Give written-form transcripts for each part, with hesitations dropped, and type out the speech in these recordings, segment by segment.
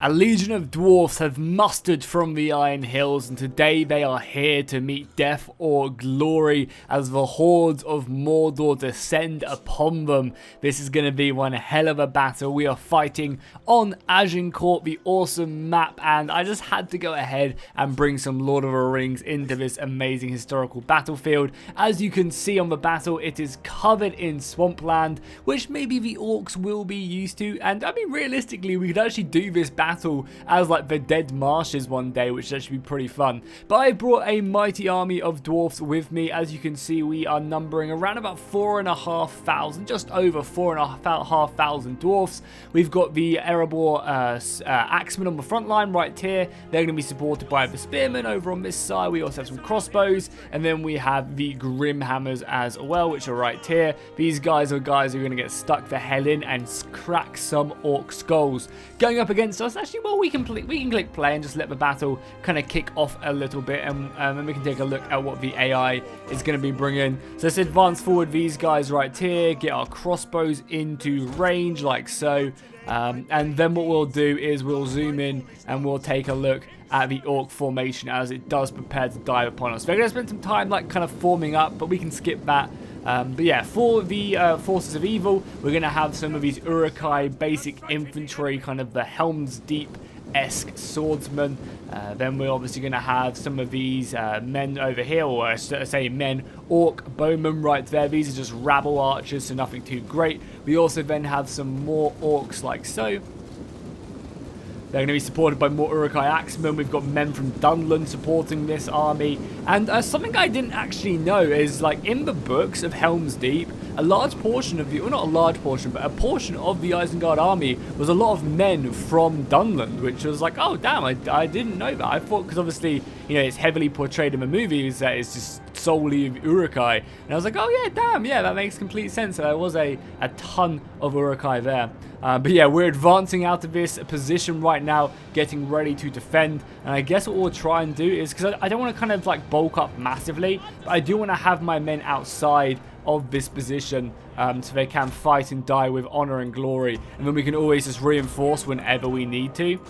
A legion of dwarfs have mustered from the Iron Hills, and today they are here to meet death or glory as the hordes of Mordor descend upon them. This is going to be one hell of a battle. We are fighting on Agincourt, the awesome map, and I just had to go ahead and bring some Lord of the Rings into this amazing historical battlefield. As you can see on the battle, it is covered in swampland, which maybe the Orcs will be used to, and I mean realistically we could actually do this battle as like the Dead Marshes one day, which should actually be pretty fun. But I brought a mighty army of dwarfs with me. As you can see, we are numbering around about 4,500, just over 4,500 dwarfs. We've got the Erebor axemen on the front line right here. They're going to be supported by the spearmen over on this side. We also have some crossbows, and then we have the grim hammers as well, which are right here. These guys are guys who are going to get stuck the hell in and crack some orc skulls. Going up against us, actually, well, we can click play and just let the battle kind of kick off a little bit, and then we can take a look at what the AI is going to be bringing. So let's advance forward these guys right here, get our crossbows into range like so, and then what we'll do is we'll zoom in and we'll take a look at the orc formation as it does prepare to dive upon us. We're going to spend some time like kind of forming up, but we can skip that. But yeah, for the Forces of Evil, we're going to have some of these Uruk-hai basic infantry, kind of the Helm's Deep-esque swordsmen. Then we're obviously going to have some of these men over here, or I should say men, orc bowmen right there. These are just rabble archers, so nothing too great. We also then have some more orcs like so. They're going to be supported by more Uruk-hai axemen. We've got men from Dunland supporting this army. And something I didn't actually know is, like, in the books of Helm's Deep, a large portion of the, well, not a large portion, but a portion of the Isengard army was a lot of men from Dunland, which was like, oh, damn, I didn't know that. I thought, because obviously, you know, it's heavily portrayed in the movies that it's just solely Uruk-hai. And I was like, oh, yeah, damn, yeah, that makes complete sense. So there was a ton of Uruk-hai there. But yeah, we're advancing out of this position right now, getting ready to defend. And I guess what we'll try and do is, because I don't want to kind of like bulk up massively, but I do want to have my men outside of this position so they can fight and die with honor and glory. And then we can always just reinforce whenever we need to.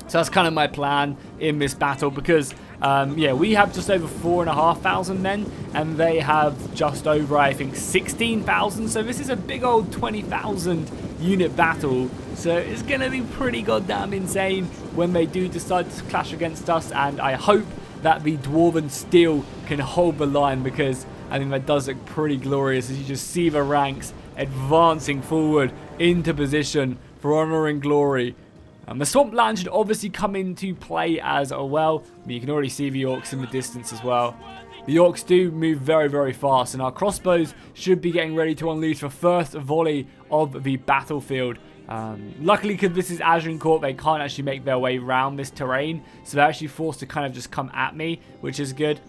So that's kind of my plan in this battle, because yeah, we have just over 4,500 men, and they have just over, I think, 16,000. So this is a big old 20,000 unit battle. So it's going to be pretty goddamn insane when they do decide to clash against us. And I hope that the Dwarven steel can hold the line, because I think that does look pretty glorious as you just see the ranks advancing forward into position for honor and glory. The swampland should obviously come into play as well. You can already see the orcs in the distance as well. The orcs do move very, very fast, and our crossbows should be getting ready to unleash the first volley of the battlefield. Luckily, because this is Agincourt, they can't actually make their way around this terrain, so they're actually forced to kind of just come at me, which is good.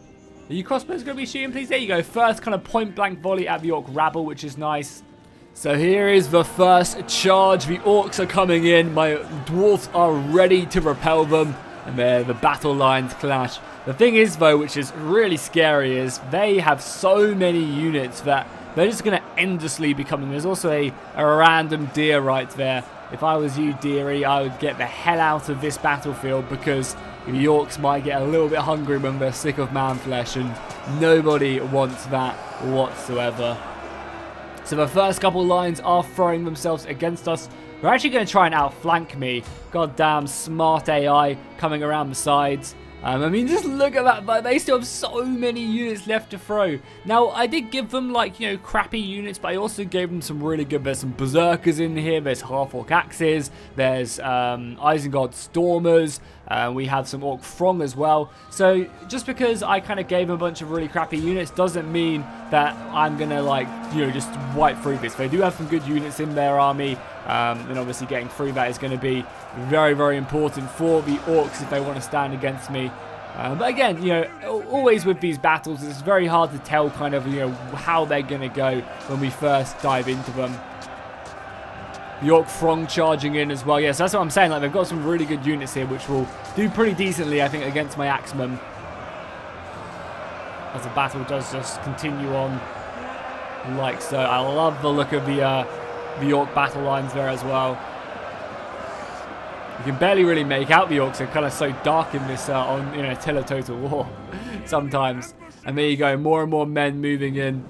Are you crossbows going to be shooting, please? There you go. First kind of point-blank volley at the orc rabble, which is nice. So here is the first charge. The orcs are coming in. My dwarfs are ready to repel them. And there the battle lines clash. The thing is, though, which is really scary, is they have so many units that they're just going to endlessly be coming. There's also a random deer right there. If I was you, dearie, I would get the hell out of this battlefield, because the orcs might get a little bit hungry when they're sick of man flesh, and nobody wants that whatsoever. So the first couple lines are throwing themselves against us. They're actually going to try and outflank me. Goddamn smart AI coming around the sides. I mean, just look at that. But they still have so many units left to throw. Now, I did give them, like, you know, crappy units, but I also gave them some really good. There's some berserkers in here. There's half-orc axes. There's Isengard stormers. We have some orc throng as well. So just because I kind of gave them a bunch of really crappy units doesn't mean that I'm going to, like, you know, just wipe through this. They do have some good units in their army. And obviously getting through that is going to be very, very important for the orcs if they want to stand against me. But again, you know, always with these battles, it's very hard to tell kind of, you know, how they're going to go when we first dive into them. The orc throng charging in as well. Yes, that's what I'm saying. Like, they've got some really good units here, which will do pretty decently, I think, against my axemen. As the battle does just continue on like so. I love the look of the orc battle lines there as well. You can barely really make out the Orcs. They're kind of so dark in this Attila Total War sometimes. And there you go, more and more men moving in,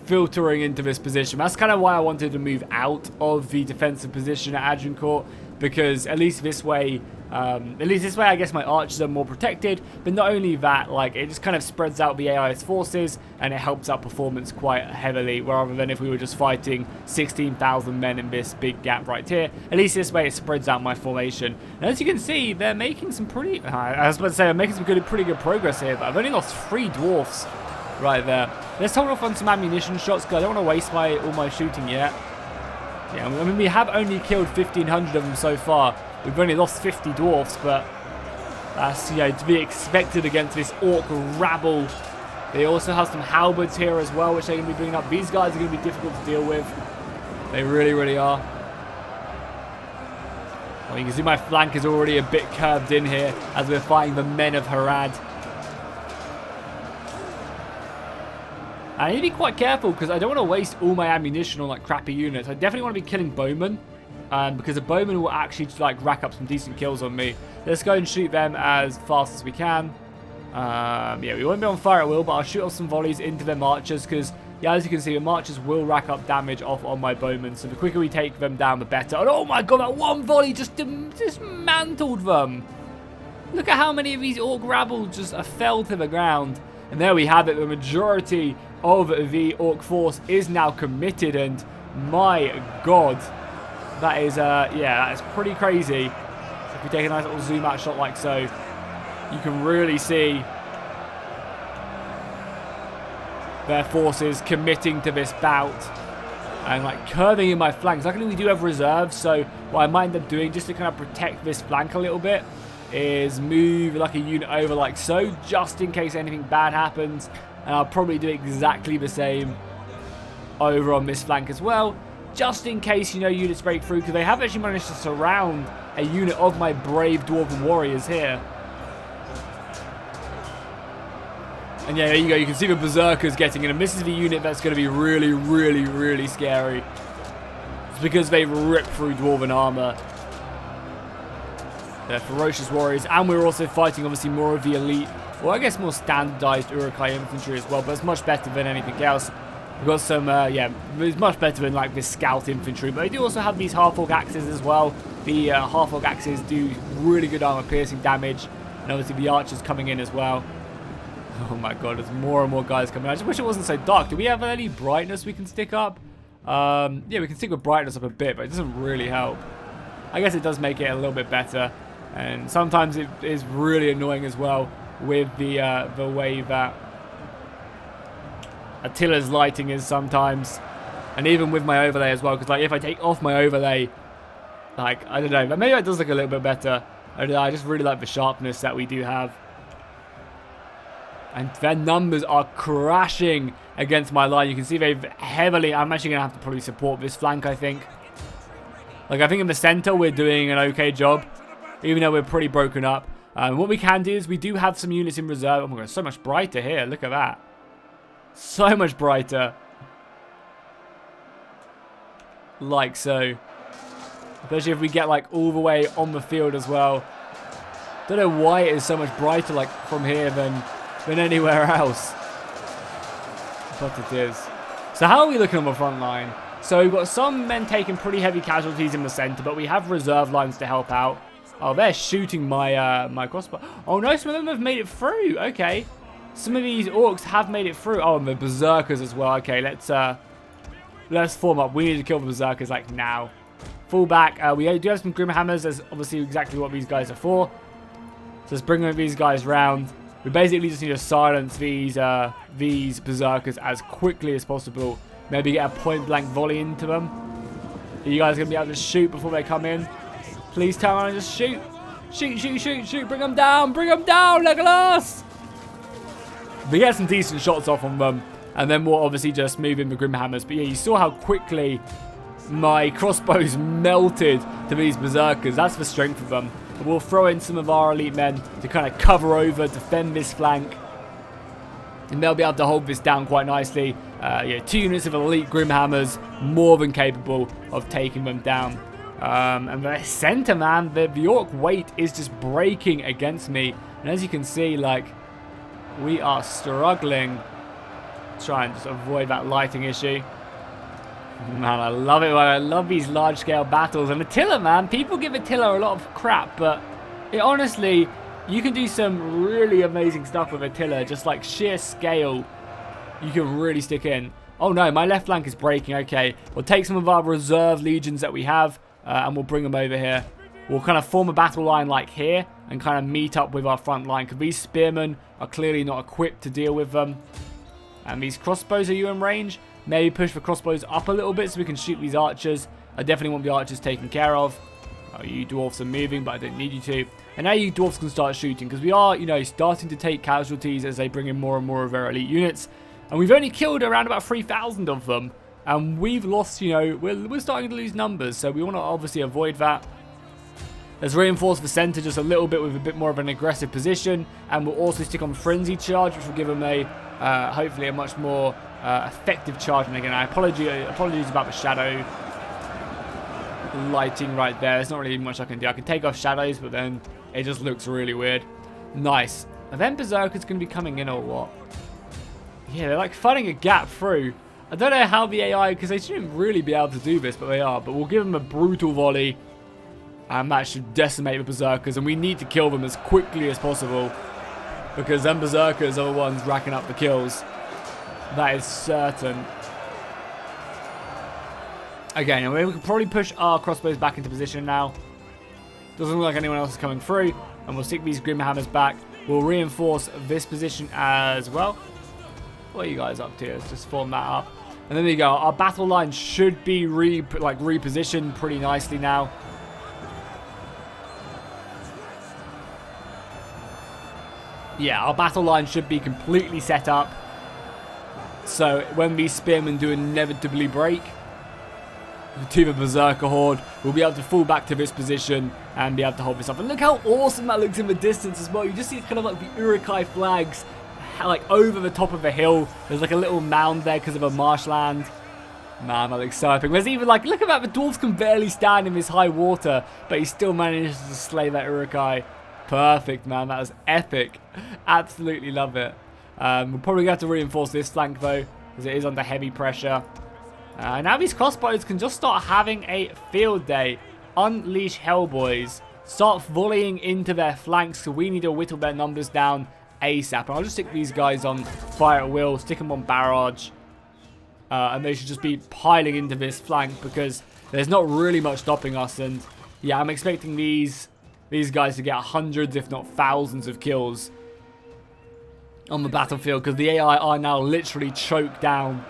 filtering into this position. That's kind of why I wanted to move out of the defensive position at Agincourt, because at least this way, I guess my archers are more protected. But not only that, like, it just kind of spreads out the AI's forces, and it helps out performance quite heavily, rather than if we were just fighting 16,000 men in this big gap right here. At least this way it spreads out my formation. And as you can see, they're making some pretty, I was about to say, I'm making some pretty good progress here, but I've only lost 3 dwarfs right there. Let's hold off on some ammunition shots, because I don't want to waste all my shooting yet. Yeah, I mean, we have only killed 1,500 of them so far. We've only lost 50 dwarfs, but that's, to be expected against this orc rabble. They also have some halberds here as well, which they're going to be bringing up. These guys are going to be difficult to deal with. They really, really are. Well, you can see my flank is already a bit curved in here as we're fighting the men of Harad. I need to be quite careful because I don't want to waste all my ammunition on like crappy units. I definitely want to be killing bowmen, because a bowman will actually like rack up some decent kills on me. Let's go and shoot them as fast as we can. Yeah, we won't be on fire at will, but I'll shoot off some volleys into their marchers because, yeah, as you can see, the marchers will rack up damage off on my bowmen. So the quicker we take them down, the better. And oh my god, that one volley just dismantled them. Look at how many of these orc rabble just fell to the ground. And there we have it. The majority of the orc force is now committed, and my god, that is that is pretty crazy. If we take a nice little zoom out shot like so, you can really see their forces committing to this bout and like curving in my flanks. Luckily we do have reserves, so what I might end up doing just to kind of protect this flank a little bit is move like a unit over like so, just in case anything bad happens. And I'll probably do exactly the same over on this flank as well, just in case, units break through, because they have actually managed to surround a unit of my brave dwarven warriors here. And yeah, there you go, you can see the berserkers getting in, and this is the unit that's going to be really, really, really scary. It's because they rip through dwarven armor. They're ferocious warriors, and we're also fighting obviously more of the elite, well, I guess more standardized Uruk-hai infantry as well, but it's much better than anything else. We've got some, it's much better than like this scout infantry, but they do also have these half-orc axes as well. The half-orc axes do really good armor-piercing damage, and obviously the archers coming in as well. Oh my god, there's more and more guys coming. I just wish it wasn't so dark. Do we have any brightness we can stick up? Yeah, we can stick with brightness up a bit, but it doesn't really help. I guess it does make it a little bit better, and sometimes it is really annoying as well with the way that Attila's lighting is sometimes, and even with my overlay as well, because like if I take off my overlay, like I don't know, but maybe it does look a little bit better. I don't know, I just really like the sharpness that we do have, and their numbers are crashing against my line. You can see they've heavily, I'm actually gonna have to probably support this flank, I think. Like I think in the center we're doing an okay job, even though we're pretty broken up. What we can do is we do have some units in reserve. Oh my god, it's so much brighter here. Look at that. So much brighter. Like so. Especially if we get like all the way on the field as well. Don't know why it is so much brighter like from here than anywhere else. But it is. So how are we looking on the front line? So we've got some men taking pretty heavy casualties in the center, but we have reserve lines to help out. Oh, they're shooting my my crossbow. Oh no, some of them have made it through. Okay. Some of these orcs have made it through. Oh, and the berserkers as well. Okay, let's form up. We need to kill the berserkers like now. Fall back. We do have some grimhammers. That's obviously exactly what these guys are for. So let's bring these guys round. We basically just need to silence these berserkers as quickly as possible. Maybe get a point blank volley into them. Are you guys gonna be able to shoot before they come in? Please turn around and just shoot. Shoot, shoot, shoot, shoot. Bring them down. Bring them down, Legolas. We get some decent shots off on them. And then we'll obviously just move in the Grimhammers. But yeah, you saw how quickly my crossbows melted to these berserkers. That's the strength of them. But we'll throw in some of our elite men to kind of cover over, defend this flank. And they'll be able to hold this down quite nicely. Yeah, 2 units of elite Grimhammers, more than capable of taking them down. And the center, man, the Orc weight is just breaking against me. And as you can see, like, we are struggling. Try and just avoid that lighting issue. Man, I love it, man. I love these large-scale battles. And Attila, man, people give Attila a lot of crap, but honestly, you can do some really amazing stuff with Attila. Just like sheer scale, you can really stick in. Oh no, my left flank is breaking. Okay, we'll take some of our reserve legions that we have, and we'll bring them over here. We'll kind of form a battle line like here and kind of meet up with our front line, because these spearmen are clearly not equipped to deal with them. And these crossbows, are you in range? Maybe push the crossbows up a little bit so we can shoot these archers. I definitely want the archers taken care of. Oh, you dwarfs are moving, but I don't need you to. And now you dwarfs can start shooting, because we are, you know, starting to take casualties as they bring in more and more of their elite units. And we've only killed around about 3,000 of them. And we've lost, you know, we're starting to lose numbers. So we want to obviously avoid that. Let's reinforce the center just a little bit with a bit more of an aggressive position. And we'll also stick on Frenzy Charge, which will give them a, hopefully a much more effective charge. And again, apologies about the shadow lighting right there. There's not really much I can do. I can take off shadows, but then it just looks really weird. Nice. And then Berserker's going to be coming in or what? Yeah, they're like finding a gap through. I don't know how the AI, because they shouldn't really be able to do this, but they are. But we'll give them a brutal volley. And that should decimate the Berserkers. And we need to kill them as quickly as possible, because them Berserkers are the ones racking up the kills. That is certain. Okay, and we can probably push our crossbows back into position now. Doesn't look like anyone else is coming through. And we'll stick these Grimhammers back. We'll reinforce this position as well. What are you guys up to? Let's just form that up. And then there you go. Our battle line should be repositioned pretty nicely now. Yeah, our battle line should be completely set up. So when these spearmen do inevitably break to the Berserker Horde, we'll be able to fall back to this position and be able to hold this up. And look how awesome that looks in the distance as well. You just see kind of like the Uruk-hai flags like over the top of a hill. There's like a little mound there because of a marshland. Man, that looks so epic. There's even like, look at that, the dwarves can barely stand in this high water, but he still manages to slay that Uruk-hai. Perfect, man. That was epic. Absolutely love it. We're probably going to have to reinforce this flank though, because it is under heavy pressure. Now these crossbows can just start having a field day. Unleash hell, boys. Start volleying into their flanks, so we need to whittle their numbers down ASAP. And I'll just stick these guys on fire at will, stick them on barrage. And they should just be piling into this flank, because there's not really much stopping us. And yeah, I'm expecting these guys to get hundreds, if not thousands of kills on the battlefield, because the AI are now literally choked down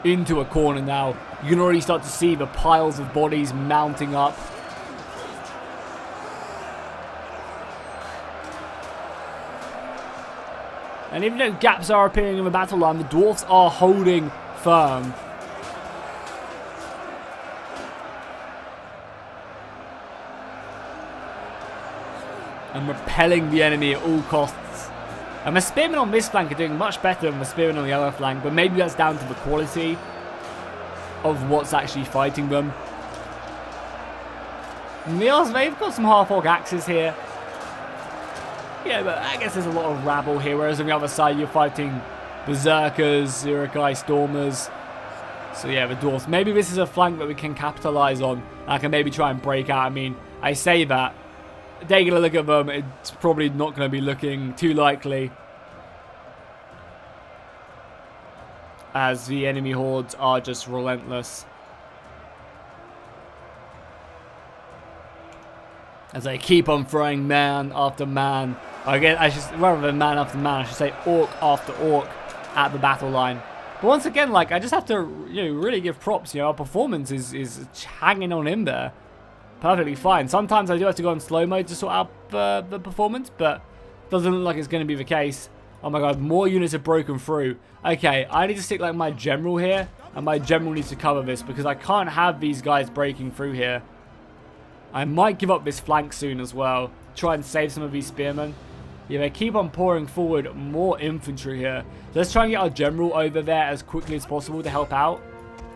into a corner now. You can already start to see the piles of bodies mounting up. And even though gaps are appearing in the battle line, the dwarfs are holding firm. And repelling the enemy at all costs. And the spearmen on this flank are doing much better than the spearmen on the other flank, but maybe that's down to the quality of what's actually fighting them. And they've got some half-orc axes here. Yeah, but I guess there's a lot of rabble here, whereas on the other side you're fighting Berserkers, Uruk-hai Stormers. So yeah, the dwarfs. Maybe this is a flank that we can capitalize on. I can maybe try and break out. I mean, I say that. Taking a look at them, it's probably not going to be looking too likely, as the enemy hordes are just relentless. As they keep on throwing man after man. Again, rather than man after man, I should say orc after orc at the battle line. But once again, like, I just have to, really give props. Our performance is hanging on in there. Perfectly fine. Sometimes I do have to go on slow mode to sort out the performance, but doesn't look like it's going to be the case. Oh my god, more units have broken through. Okay, I need to stick like my general here, and my general needs to cover this, because I can't have these guys breaking through here. I might give up this flank soon as well. Try and save some of these spearmen. Yeah, they keep on pouring forward more infantry here. So let's try and get our general over there as quickly as possible to help out.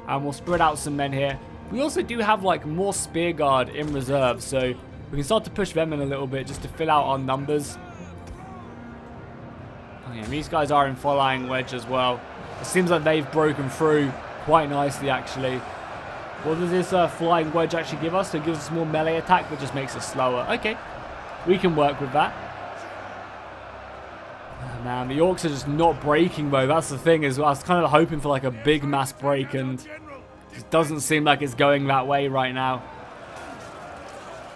And we'll spread out some men here. We also do have like more spear guard in reserve, so we can start to push them in a little bit just to fill out our numbers. Okay, these guys are in flying wedge as well. It seems like they've broken through quite nicely actually. What does this flying wedge actually give us? So it gives us more melee attack, but just makes us slower. Okay, we can work with that. Oh, man, the Orcs are just not breaking though. That's the thing as well. I was kind of hoping for like a big mass break, and it doesn't seem like it's going that way right now.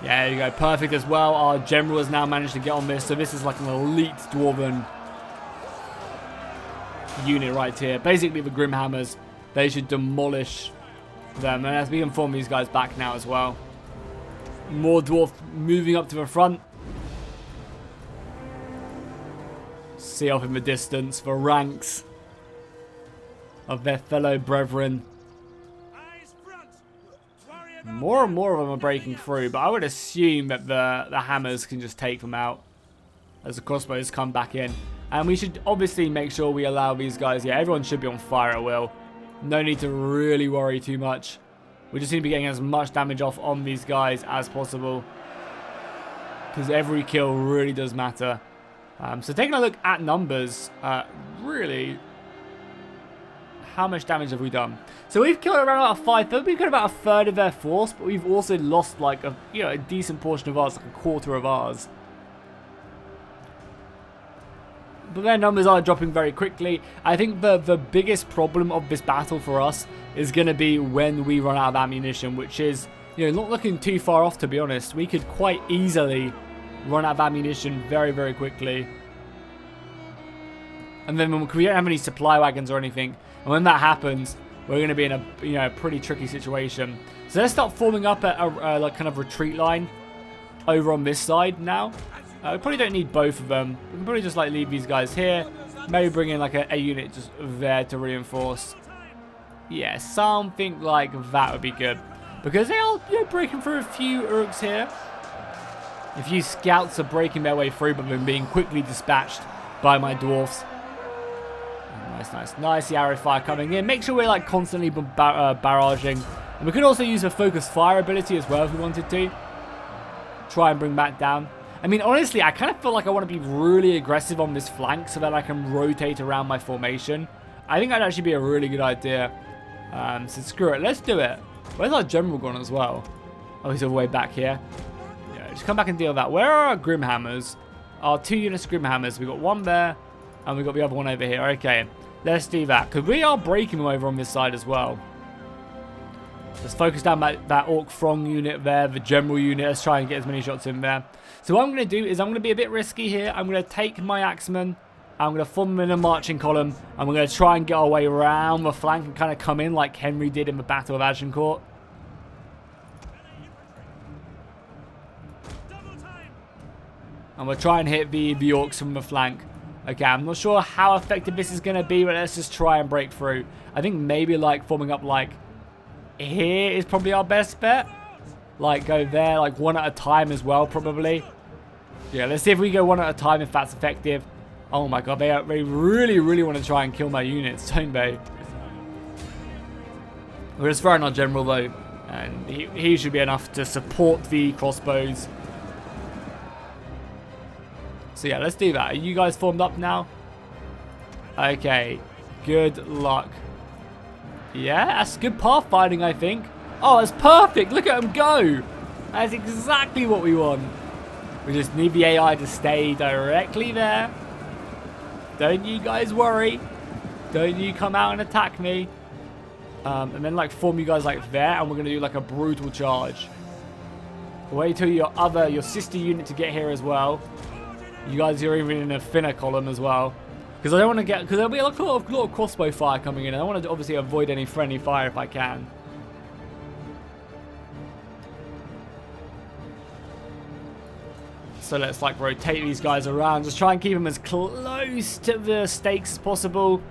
Yeah, there you go. Perfect as well. Our general has now managed to get on this. So this is like an elite dwarven unit right here. Basically the Grimhammers, they should demolish them. And as we can form these guys back now as well. More Dwarf moving up to the front. See off in the distance the ranks of their fellow brethren. More and more of them are breaking through, but I would assume that the hammers can just take them out as the crossbows come back in. And we should obviously make sure we allow these guys. Yeah, everyone should be on fire at will. No need to really worry too much. We just need to be getting as much damage off on these guys as possible, because every kill really does matter. So taking a look at numbers, really, how much damage have we done? So we've killed around about we've got about a third of their force, but we've also lost like a decent portion of ours, like a quarter of ours. But their numbers are dropping very quickly. I think the biggest problem of this battle for us is going to be when we run out of ammunition, which is, not looking too far off, to be honest. We could quite easily run out of ammunition very, very quickly. And then we don't have any supply wagons or anything. And when that happens, we're going to be in a pretty tricky situation. So let's start forming up a like kind of retreat line over on this side now. We probably don't need both of them. We can probably just like leave these guys here. Maybe bring in like a unit just there to reinforce. Yeah, something like that would be good. Because they are breaking through a few Orcs here. A few scouts are breaking their way through, but then being quickly dispatched by my dwarfs. Nice. The arrow fire coming in. Make sure we're like constantly barraging. And we could also use a focused fire ability as well if we wanted to. Try and bring that down. I mean, honestly, I kind of feel like I want to be really aggressive on this flank so that I can rotate around my formation. I think that'd actually be a really good idea. So screw it. Let's do it. Where's our general gone as well? Oh, he's all the way back here. Yeah, just come back and deal with that. Where are our Grimhammers? Our 2 units of Grimhammers. We've got one there, and we've got the other one over here. Okay, let's do that, because we are breaking them over on this side as well. Let's focus down that Orc Throng unit there, the general unit. Let's try and get as many shots in there. So what I'm going to do is I'm going to be a bit risky here. I'm going to take my axemen. I'm going to form them in a marching column. And we're going to try and get our way around the flank and kind of come in like Henry did in the Battle of Agincourt. And we'll try and hit the Orcs from the flank. Okay, I'm not sure how effective this is going to be, but let's just try and break through. I think maybe like forming up like here is probably our best bet. Like go there, like one at a time as well, probably. Yeah, let's see if we go one at a time, if that's effective. Oh my god, they really, really want to try and kill my units, don't they? We're just throwing our general though, and he should be enough to support the crossbows. So yeah, let's do that. Are you guys formed up now? Okay, good luck. Yeah, that's good pathfinding, I think. Oh, that's perfect. Look at them go. That's exactly what we want. We just need the AI to stay directly there. Don't you guys worry. Don't you come out and attack me. And then like form you guys like there, and we're going to do like a brutal charge. Wait till your sister unit to get here as well. You guys are even in a thinner column as well. Because I don't want to get, because there'll be a lot of crossbow fire coming in. I want to obviously avoid any friendly fire if I can. So let's like rotate these guys around. Just try and keep them as close to the stakes as possible.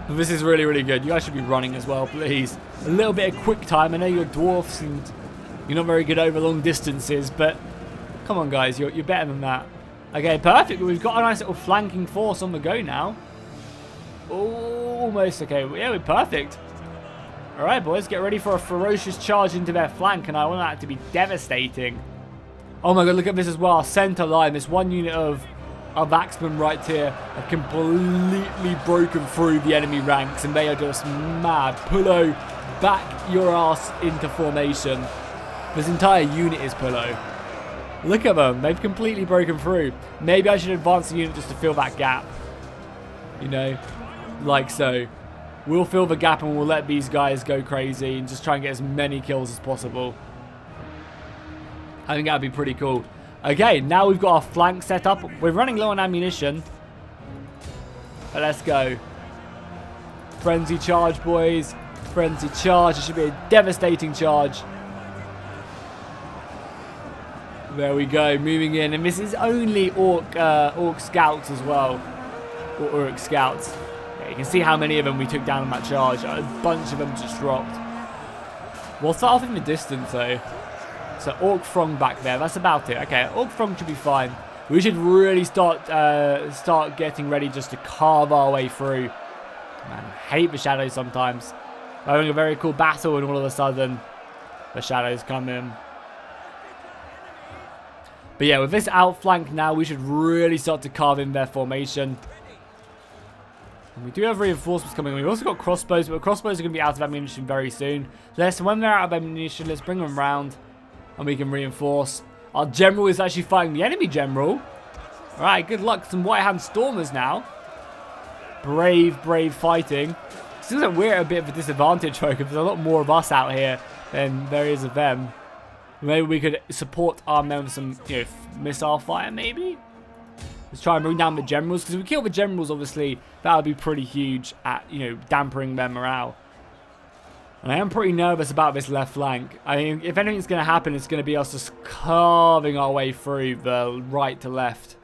But this is really, really good. You guys should be running as well, please. A little bit of quick time. I know you're dwarfs and you're not very good over long distances, but come on guys, you're better than that. Okay, perfect. We've got a nice little flanking force on the go now. Almost okay. Yeah, we're perfect. Alright, boys, get ready for a ferocious charge into their flank, and I want that to be devastating. Oh my god, look at this as well. Our center line, this one unit of Axemen right here have completely broken through the enemy ranks, and they are just mad. Pullo, back your ass into formation. This entire unit is Pullo. Look at them. They've completely broken through. Maybe I should advance the unit just to fill that gap. You know, like so. We'll fill the gap and we'll let these guys go crazy and just try and get as many kills as possible. I think that would be pretty cool. Okay, now we've got our flank set up. We're running low on ammunition. But let's go. Frenzy charge, boys. Frenzy charge. It should be a devastating charge. There we go, moving in. And this is only Orc scouts as well. Or Orc scouts. Yeah, you can see how many of them we took down on that charge. A bunch of them just dropped. We'll start off in the distance though. So Orc Throng back there. That's about it. Okay, Orc Throng should be fine. We should really start getting ready just to carve our way through. Man, I hate the shadows sometimes. We're having a very cool battle and all of a sudden the shadows come in. But yeah, with this outflank now, we should really start to carve in their formation. And we do have reinforcements coming. We've also got crossbows, but crossbows are going to be out of ammunition very soon. When they're out of ammunition, let's bring them round and we can reinforce. Our general is actually fighting the enemy general. Alright, good luck. Some White Hand Stormers now. Brave, brave fighting. Seems like we're at a bit of a disadvantage, folks. There's a lot more of us out here than there is of them. Maybe we could support our men with some, you know, missile fire, maybe? Let's try and bring down the generals, because if we kill the generals, obviously, that would be pretty huge at, you know, dampening their morale. And I am pretty nervous about this left flank. I mean, if anything's going to happen, it's going to be us just carving our way through the right to left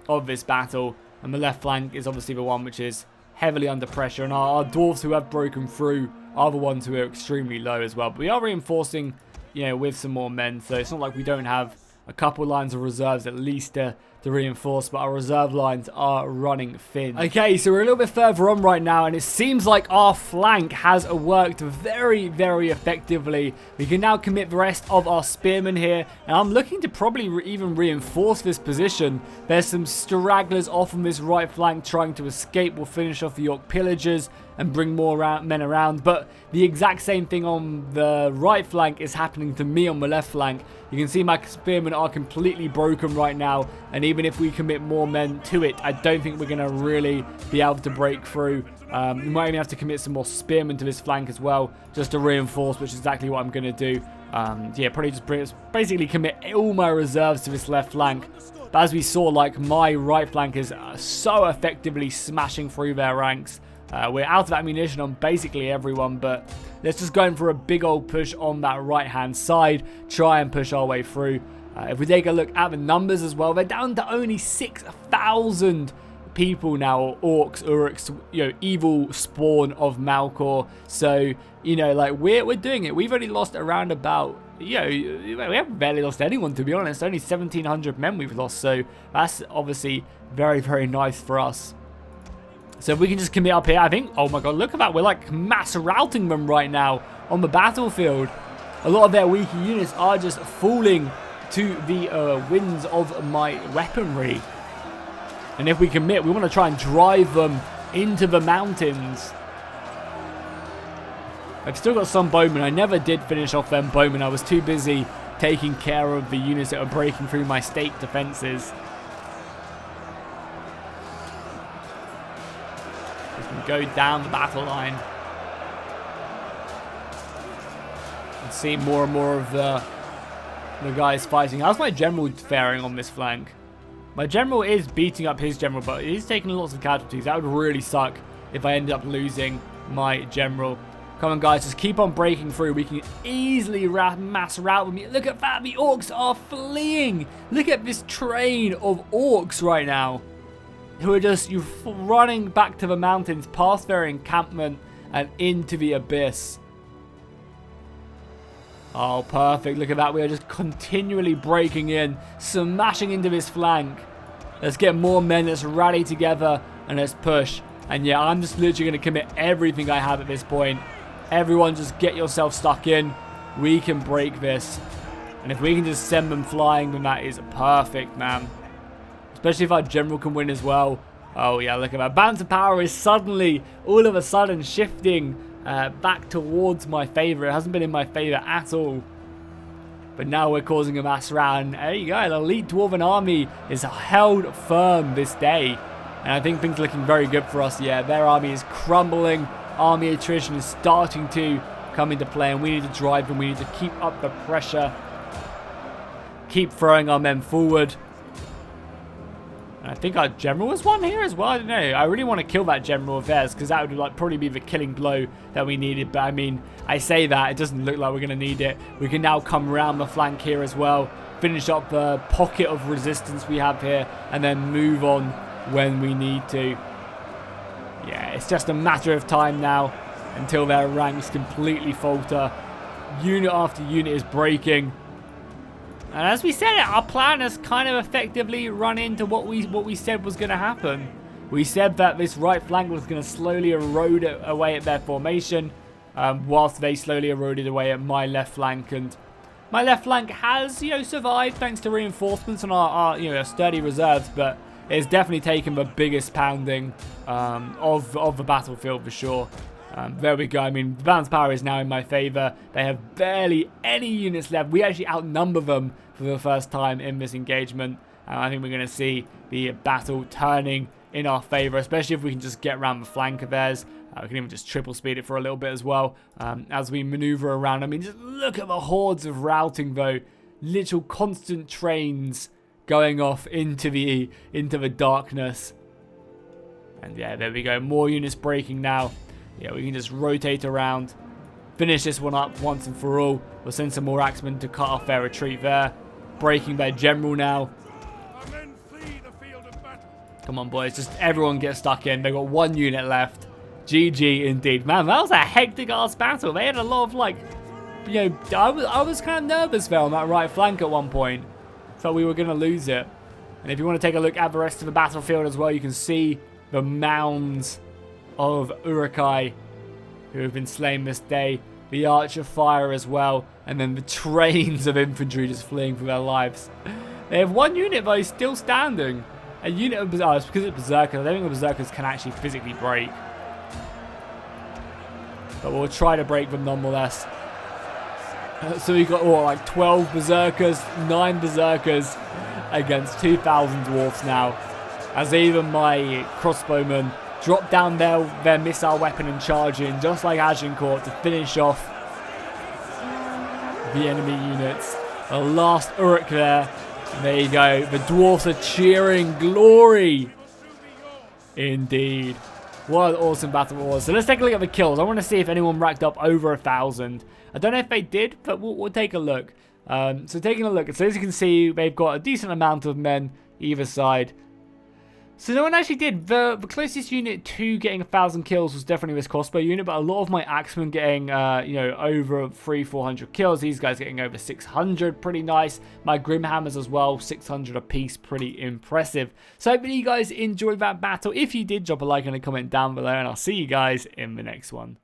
of this battle. And the left flank is obviously the one which is heavily under pressure. And our dwarves who have broken through are the ones who are extremely low as well. But we are reinforcing, you know, with some more men. So it's not like we don't have a couple lines of reserves at least to reinforce, but our reserve lines are running thin. Okay, so we're a little bit further on right now, and it seems like our flank has worked very, very effectively. We can now commit the rest of our spearmen here, and I'm looking to probably even reinforce this position. There's some stragglers off on this right flank trying to escape. We'll finish off the York pillagers and bring more men around, but the exact same thing on the right flank is happening to me on the left flank. You can see my spearmen are completely broken right now, and even if we commit more men to it, I don't think we're going to really be able to break through. We might even have to commit some more spearmen to this flank as well, just to reinforce, which is exactly what I'm going to do. Yeah, probably just basically commit all my reserves to this left flank. But as we saw, like, my right flank is so effectively smashing through their ranks. We're out of ammunition on basically everyone, but let's just go in for a big old push on that right-hand side, try and push our way through. If we take a look at the numbers as well, they're down to only 6,000 people now, orcs, Urks, you know, evil spawn of Malkor. So, you know, like, we're doing it. We've only lost around about, you know, we haven't barely lost anyone, to be honest. Only 1,700 men we've lost, so that's obviously very, very nice for us. So if we can just commit up here, I think, oh my god, look at that. We're like mass routing them right now on the battlefield. A lot of their weaker units are just falling to the winds of my weaponry. And if we commit, we want to try and drive them into the mountains. I've still got some bowmen. I never did finish off them bowmen. I was too busy taking care of the units that were breaking through my stake defenses. Go down the battle line and see more and more of the guys fighting. How's my general faring on this flank? My general is beating up his general, but he's taking lots of casualties. That would really suck if I ended up losing my general. Come on, guys, just keep on breaking through. We can easily mass rout with me. Look at that, the orcs are fleeing. Look at this train of orcs right now, who are just running back to the mountains, past their encampment, and into the abyss. Oh, perfect. Look at that. We are just continually breaking in, smashing into this flank. Let's get more men. Let's rally together, and let's push. And yeah, I'm just literally going to commit everything I have at this point. Everyone just get yourself stuck in. We can break this. And if we can just send them flying, then that is perfect, man. Especially if our general can win as well. Oh, yeah, look at that. Balance of power is suddenly, all of a sudden, shifting back towards my favor. It hasn't been in my favor at all. But now we're causing a mass rout. There you go. The elite dwarven army is held firm this day. And I think things are looking very good for us. Yeah, their army is crumbling. Army attrition is starting to come into play. And we need to drive them. We need to keep up the pressure. Keep throwing our men forward. And I think our general was one here as well. I don't know. I really want to kill that general of theirs because that would like probably be the killing blow that we needed. But I mean, I say that. It doesn't look like we're going to need it. We can now come around the flank here as well. Finish up the pocket of resistance we have here. And then move on when we need to. Yeah, it's just a matter of time now until their ranks completely falter. Unit after unit is breaking. And as we said, our plan has kind of effectively run into what we said was going to happen. We said that this right flank was going to slowly erode away at their formation, whilst they slowly eroded away at my left flank. And my left flank has, survived thanks to reinforcements and our sturdy reserves, but it's definitely taken the biggest pounding of the battlefield for sure. There we go. I mean, the balance power is now in my favor. They have barely any units left. We actually outnumber them for the first time in this engagement. I think we're going to see the battle turning in our favor, especially if we can just get around the flank of theirs. We can even just triple speed it for a little bit as well as we maneuver around. I mean, just look at the hordes of routing, though. Literal constant trains going off into the darkness. And yeah, there we go. More units breaking now. Yeah, we can just rotate around, finish this one up once and for all. We'll send some more axemen to cut off their retreat there. Breaking their general now. Come on, boys. Just everyone get stuck in. They've got one unit left. GG indeed. Man, that was a hectic-ass battle. They had a lot of, I was kind of nervous there on that right flank at one point. Thought we were going to lose it. And if you want to take a look at the rest of the battlefield as well, you can see the mounds of Uruk-hai who have been slain this day. The Arch of Fire as well. And then the trains of infantry just fleeing for their lives. They have one unit though still standing. A unit of Berserkers. Oh, it's because it's Berserkers. I don't think the Berserkers can actually physically break. But we'll try to break them nonetheless. So we've got, like 12 Berserkers, 9 Berserkers against 2,000 Dwarfs now. As even my crossbowmen drop down their missile weapon and charge in, just like Agincourt, to finish off the enemy units. The last Uruk there. And there you go. The Dwarfs are cheering glory. Indeed. What an awesome battle it was. So let's take a look at the kills. I want to see if anyone racked up over 1,000. I don't know if they did, but we'll take a look. So taking a look. So as you can see, they've got a decent amount of men either side. So no one actually did. The closest unit to getting 1,000 kills was definitely this crossbow unit, but a lot of my axemen getting, over 300-400 kills. These guys getting over 600, pretty nice. My Grimhammers as well, 600 apiece, pretty impressive. So hopefully you guys enjoyed that battle. If you did, drop a like and a comment down below, and I'll see you guys in the next one.